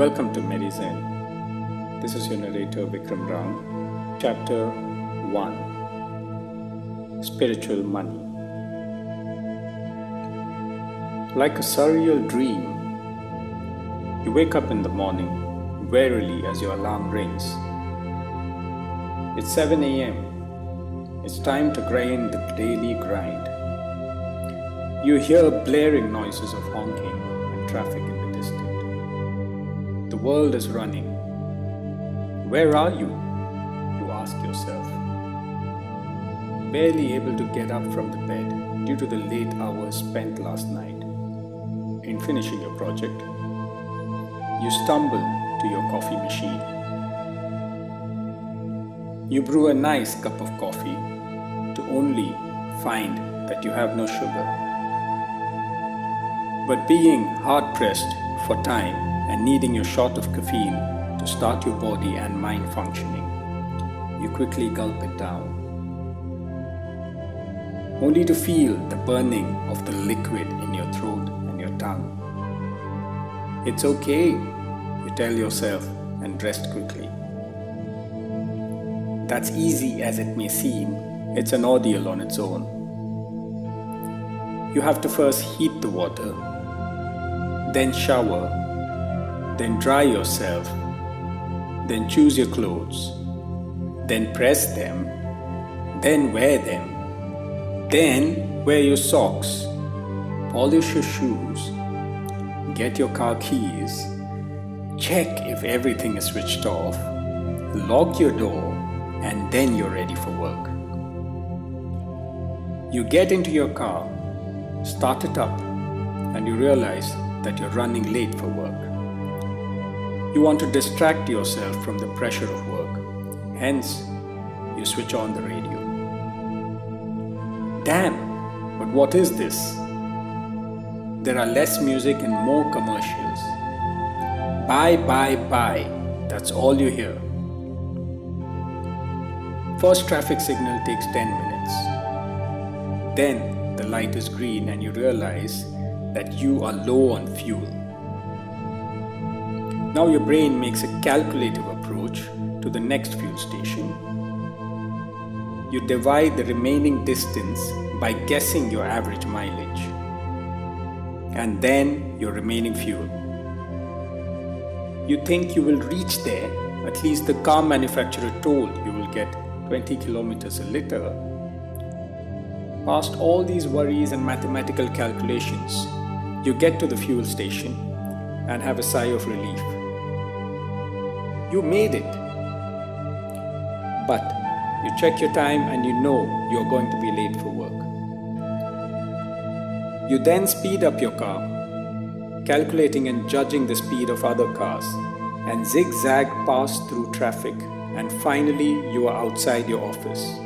Welcome to MediZen. This is your narrator Vikram Ram. Chapter 1. Spiritual Money. Like a surreal dream, you wake up in the morning wearily as your alarm rings. It's 7 a.m. It's time to grind the daily grind. You hear blaring noises of honking and traffic in the distance. The world is running. Where are you? You ask yourself. Barely able to get up from the bed due to the late hours spent last night. In finishing your project, you stumble to your coffee machine. You brew a nice cup of coffee to only find that you have no sugar. But being hard-pressed for time and needing your shot of caffeine to start your body and mind functioning, you quickly gulp it down, only to feel the burning of the liquid in your throat and your tongue. It's okay, you tell yourself and rest quickly. That's easy as it may seem, it's an ordeal on its own. You have to first heat the water, then shower, then dry yourself, then choose your clothes, then press them, then wear them, then wear your socks, polish your shoes, get your car keys, check if everything is switched off, lock your door, and then you're ready for work. You get into your car, start it up, and you realize that you're running late for work. You want to distract yourself from the pressure of work. Hence, you switch on the radio. Damn, but what is this? There are less music and more commercials. Buy, buy, buy. That's all you hear. First traffic signal takes 10 minutes. Then the light is green and you realize that you are low on fuel. Now your brain makes a calculative approach to the next fuel station. You divide the remaining distance by guessing your average mileage, and then your remaining fuel. You think you will reach there, at least the car manufacturer told you will get 20 kilometers a liter. Past all these worries and mathematical calculations, you get to the fuel station and have a sigh of relief. You made it. But you check your time and you know you're going to be late for work. You then speed up your car, calculating and judging the speed of other cars, and zigzag past through traffic, and finally you are outside your office.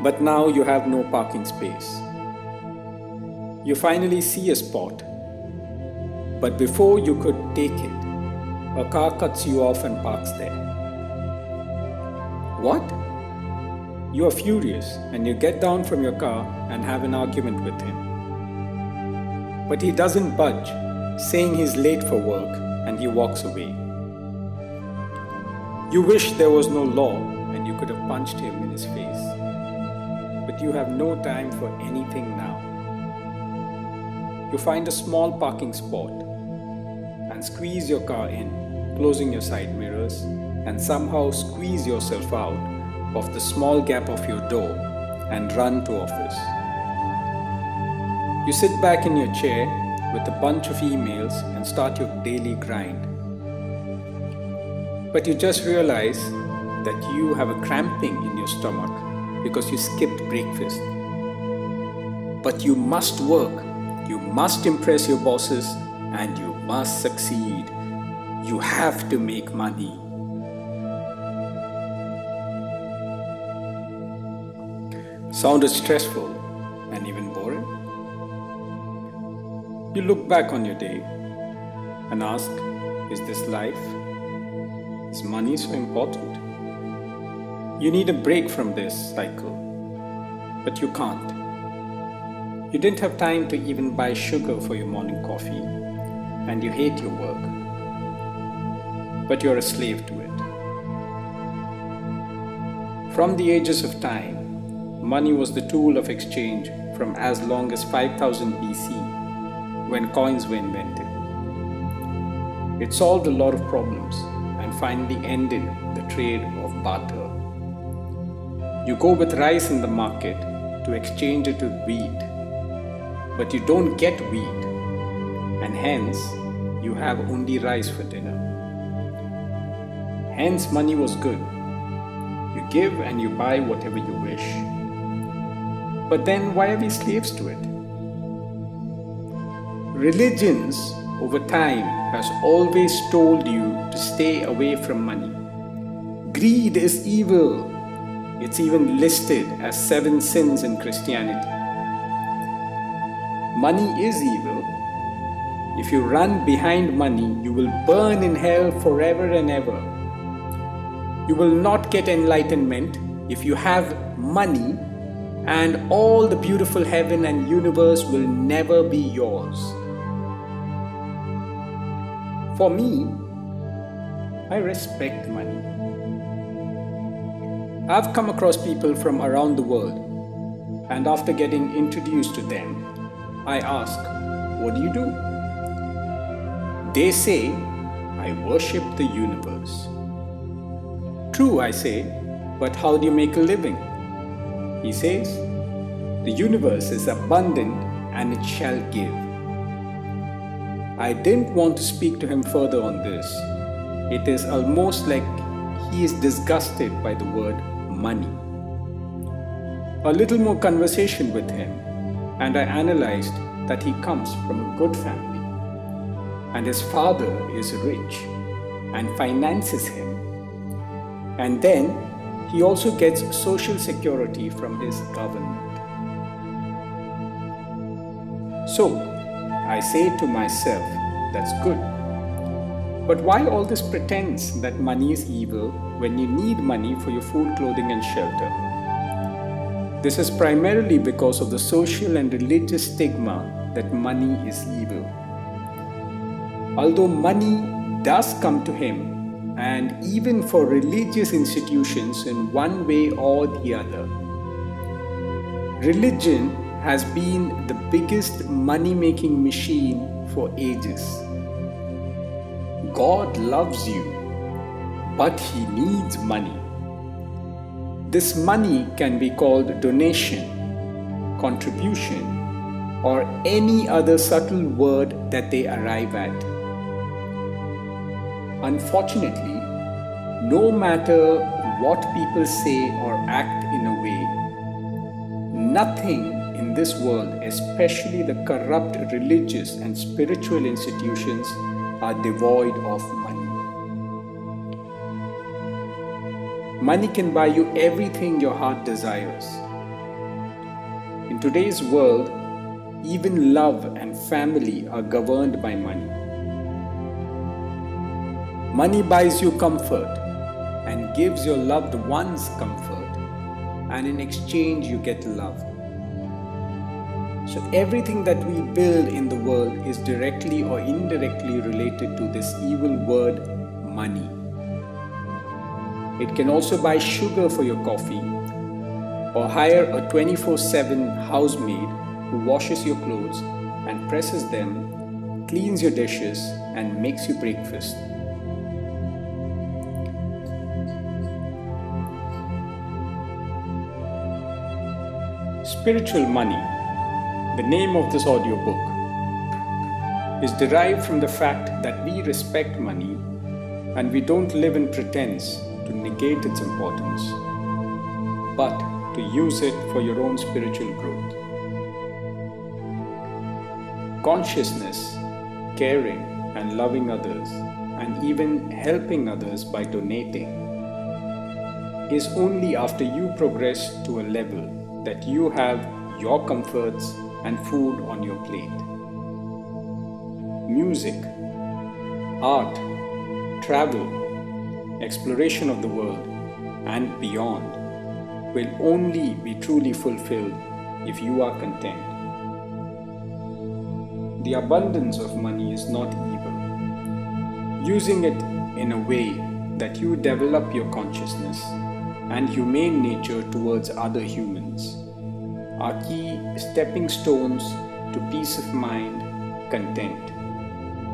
But now you have no parking space. You finally see a spot, but before you could take it, a car cuts you off and parks there. What? You are furious and you get down from your car and have an argument with him. But he doesn't budge, saying he's late for work, and he walks away. You wish there was no law and you could have punched him in his face. But you have no time for anything now. You find a small parking spot and squeeze your car in, closing your side mirrors, and somehow squeeze yourself out of the small gap of your door and run to office. You sit back in your chair with a bunch of emails and start your daily grind. But you just realize that you have a cramping in your stomach because you skipped breakfast. But you must work. You must impress your bosses and you must succeed. You have to make money. Sounded stressful and even boring? You look back on your day and ask, is this life? Is money so important? You need a break from this cycle, but you can't. You didn't have time to even buy sugar for your morning coffee, and you hate your work, but you're a slave to it. From the ages of time, money was the tool of exchange from as long as 5000 BC, when coins were invented. It solved a lot of problems and finally ended the trade of barter. You go with rice in the market to exchange it with wheat, but you don't get wheat, and hence you have only rice for dinner. Hence money was good. You give and you buy whatever you wish. But then why are we slaves to it? Religions over time has always told you to stay away from money. Greed is evil. It's even listed as 7 sins in Christianity. Money is evil. If you run behind money, you will burn in hell forever and ever. You will not get enlightenment if you have money, and all the beautiful heaven and universe will never be yours. For me, I respect money. I've come across people from around the world, and after getting introduced to them, I ask, "What do you do?" They say, "I worship the universe." "True," I say, "but how do you make a living?" He says, "The universe is abundant and it shall give." I didn't want to speak to him further on this. It is almost like he is disgusted by the word money. A little more conversation with him, and I analyzed that he comes from a good family, and his father is rich and finances him. And then he also gets social security from his government. So I say to myself, that's good. But why all this pretense that money is evil when you need money for your food, clothing, and shelter? This is primarily because of the social and religious stigma that money is evil. Although money does come to him, and even for religious institutions in one way or the other, religion has been the biggest money-making machine for ages. God loves you, but He needs money. This money can be called donation, contribution, or any other subtle word that they arrive at. Unfortunately, no matter what people say or act in a way, nothing in this world, especially the corrupt religious and spiritual institutions, are devoid of money. Money can buy you everything your heart desires. In today's world, even love and family are governed by money. Money buys you comfort and gives your loved ones comfort, and in exchange you get love. So everything that we build in the world is directly or indirectly related to this evil word, money. It can also buy sugar for your coffee, or hire a 24/7 housemaid who washes your clothes and presses them, cleans your dishes, and makes you breakfast. Spiritual money, the name of this audiobook, is derived from the fact that we respect money and we don't live in pretense to negate its importance, but to use it for your own spiritual growth. Consciousness, caring and loving others, and even helping others by donating, is only after you progress to a level that you have your comforts and food on your plate. Music, art, travel, exploration of the world, and beyond will only be truly fulfilled if you are content. The abundance of money is not evil. using it in a way that you develop your consciousness and humane nature towards other humans are key stepping stones to peace of mind, content,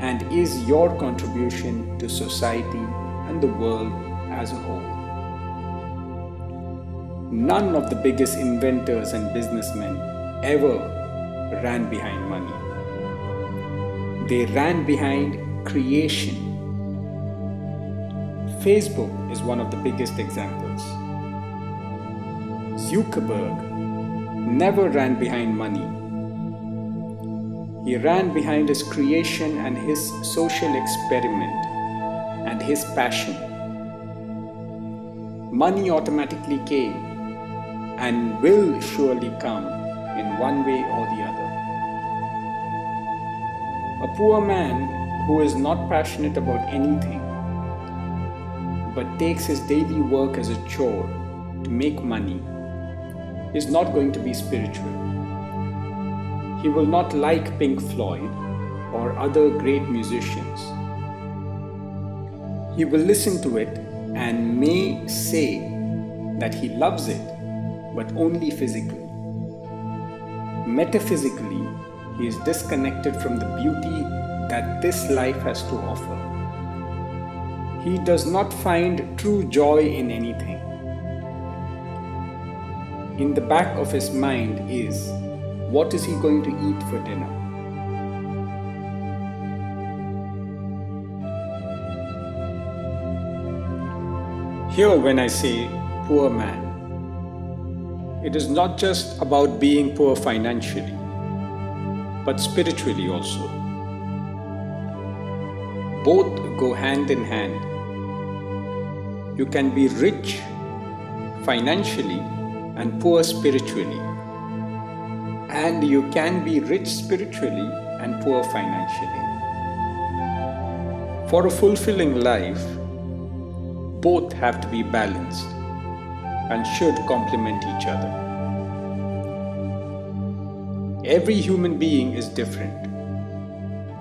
and is your contribution to society and the world as a whole. None of the biggest inventors and businessmen ever ran behind money. They ran behind creation. Facebook is one of the biggest examples. Zuckerberg never ran behind money. He ran behind his creation and his social experiment and his passion. Money automatically came and will surely come in one way or the other. A poor man who is not passionate about anything but takes his daily work as a chore to make money is not going to be spiritual. He will not like Pink Floyd or other great musicians. He will listen to it and may say that he loves it, but only physically. Metaphysically, he is disconnected from the beauty that this life has to offer. He does not find true joy in anything. In the back of his mind is, what is he going to eat for dinner? Here, when I say poor man, it is not just about being poor financially, but spiritually also. Both go hand in hand. You can be rich financially and poor spiritually. And you can be rich spiritually and poor financially. For a fulfilling life, both have to be balanced and should complement each other. Every human being is different,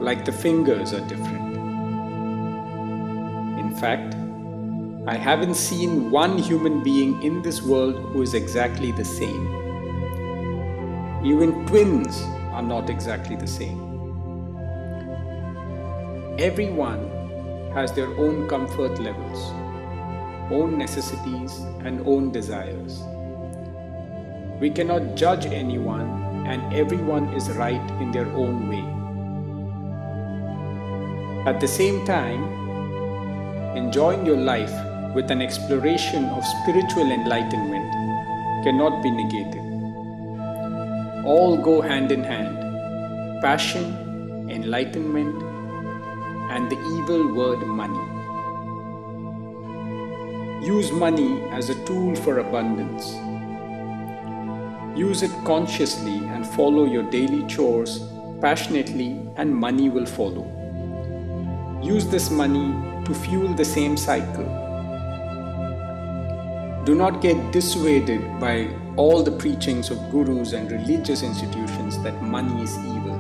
like the fingers are different. In fact, I haven't seen one human being in this world who is exactly the same. Even twins are not exactly the same. Everyone has their own comfort levels, own necessities and own desires. We cannot judge anyone, and everyone is right in their own way. At the same time, enjoying your life with an exploration of spiritual enlightenment cannot be negated. All go hand in hand: passion, enlightenment, and the evil word money. Use money as a tool for abundance. Use it consciously and follow your daily chores passionately, and money will follow. Use this money to fuel the same cycle. Do not get dissuaded by all the preachings of gurus and religious institutions that money is evil.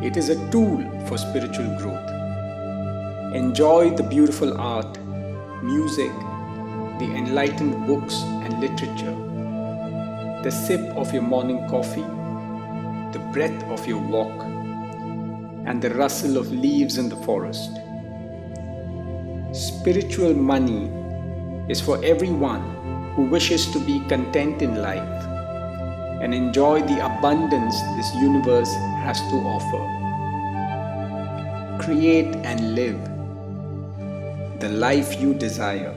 It is a tool for spiritual growth. Enjoy the beautiful art, music, the enlightened books and literature, the sip of your morning coffee, the breath of your walk, and the rustle of leaves in the forest. Spiritual money is for everyone who wishes to be content in life and enjoy the abundance this universe has to offer. Create and live the life you desire.